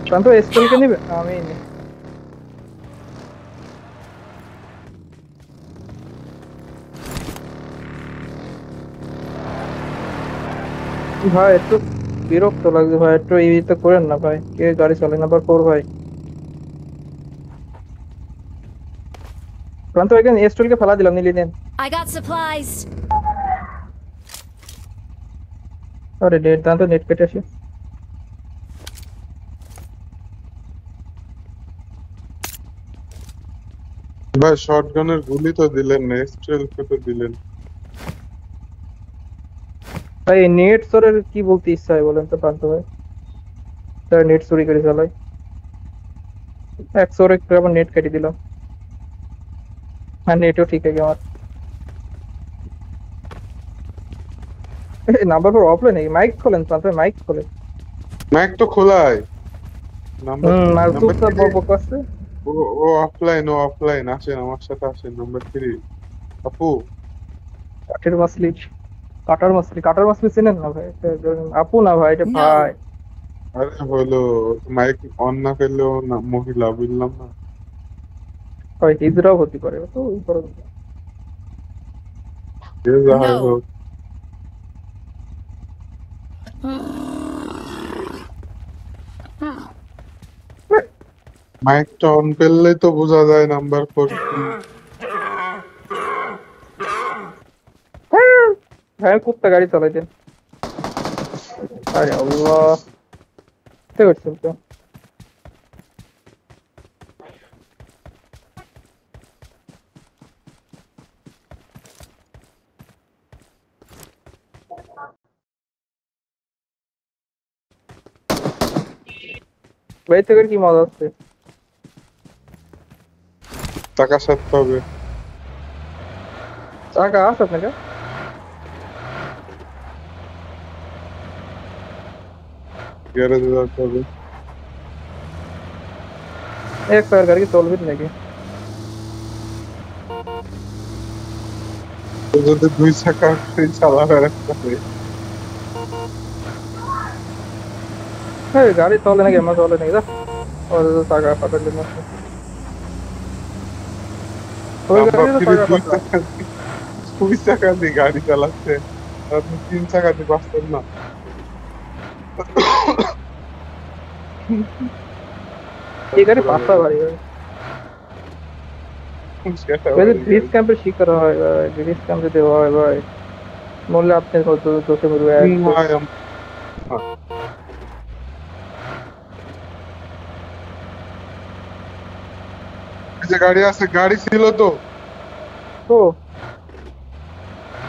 প্রান্ত স্কুলকে নিবে আমি নি। ভাই একটু বিরক্ত লাগছে ভাই, একটু এই তো করেন না ভাই, কে গাড়ি চালায় নাম্বার 4 ভাই। প্রান্ত এখানে স্কুলকে ফেলা দিলাম, নিলি নেন। I got supplies. আরে নেট দান তো, নেট কেটে আসি। ভাই শটগানের গুলি তো দিলেন না, স্ট্রেল তো দিলেন। ভাই নেট চোরের কি বলতে ইচ্ছা হয় বলেন তো প্রান্ত ভাই, তার নেট চুরি করে চালায়। এক চোর একটু আবার নেট কেটে দিলাম, আর নেটও ঠিক আছে আমার। নাম্বার 4 অফলাইন নাকি? মাইক খোলেন প্রান্ত ভাই, মাইক খোলেন। মাইক তো খোলাই। নাম্বার আর নাম্বার চুপচাপ বক আছে। ও ও অফলাইন, ও অফলাইন। আসেন আমার সাথে, আসেন নাম্বার 3। আপু কাঠের মাছলি, কাটার মাছলি, কাটার মাছলি চেনেন না ভাই? আপু না ভাই, এটা No. ভাই। আরে হলো, মাইক অন না করলেও না, মহিলা বুঝলাম না। ভাই হিজড়াও হতে পারে তো ওই করে। যে যাই No. হোক, মাইকটা অন করলেই তো বোঝা যায় নাম্বার 4 কি। হ্যাঁ কুত্তা গাড়ি চালাইতেন। আরে আল্লাহ, বুঝতে পারছেন তো। ভাই থেকে কি মজা আছে? টাকা সারতে হবে। টাকা আছে আপনাকে? গ্যারেজে যেতে হবে। এক টাকার গাড়ি কি চলবে নাকি? তো যদি 2 চাকা গাড়ি চালাবে রাখতে হবে। হ্যাঁ গাড়ি চলে নাকি, আমার চলে নাকি? ওর তো টাকা পাঠালে না, ওই আমরা গাড়ি তো ফিরে টাকা 2 পাঠালাম। চাকা 2 চাকা দিয়ে গাড়ি চালাচ্ছে, আপনি 3 চাকা দিয়ে বাঁচতেন না। এই গাড়ি পাঁচটা ভারী ভাই। সেটা যদি বাড়ি ব্রিজ গাড়ি। ক্যাম্পের শিকার হয় ভাই, ব্রিজ ক্যাম্প যদি হয় ভাই, মরলে আপনি কত দোষে মরবে একদম। ভাই এই যে গাড়ি আছে, গাড়ি ছিল তো। তো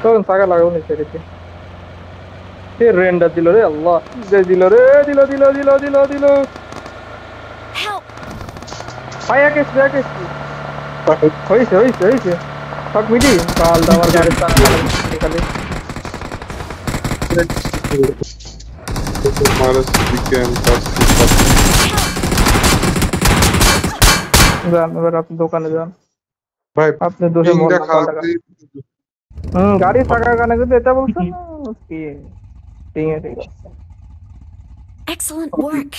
তখন টাকা লাগাবো নি সেদিকে। সে রেন্ডার দিল রে আল্লাহ, যে দিল রে, দিল দিল দিল দিল দিল। Help. ভাই একেশ একেশ হয়েছে হয়েছে হয়েছে। সব মিটি পাল্টা আমার গাড়ির টাকা খালি। যান এবার আপনি দোকানে যান, ভাই আপনি দোষে পিংটা মরলাম খারাপ পাল্টা। দিয়ে গাড়ির টাকার কারণে কিন্তু এটা বলছেন না কি? ঠিক আছে। Excellent work.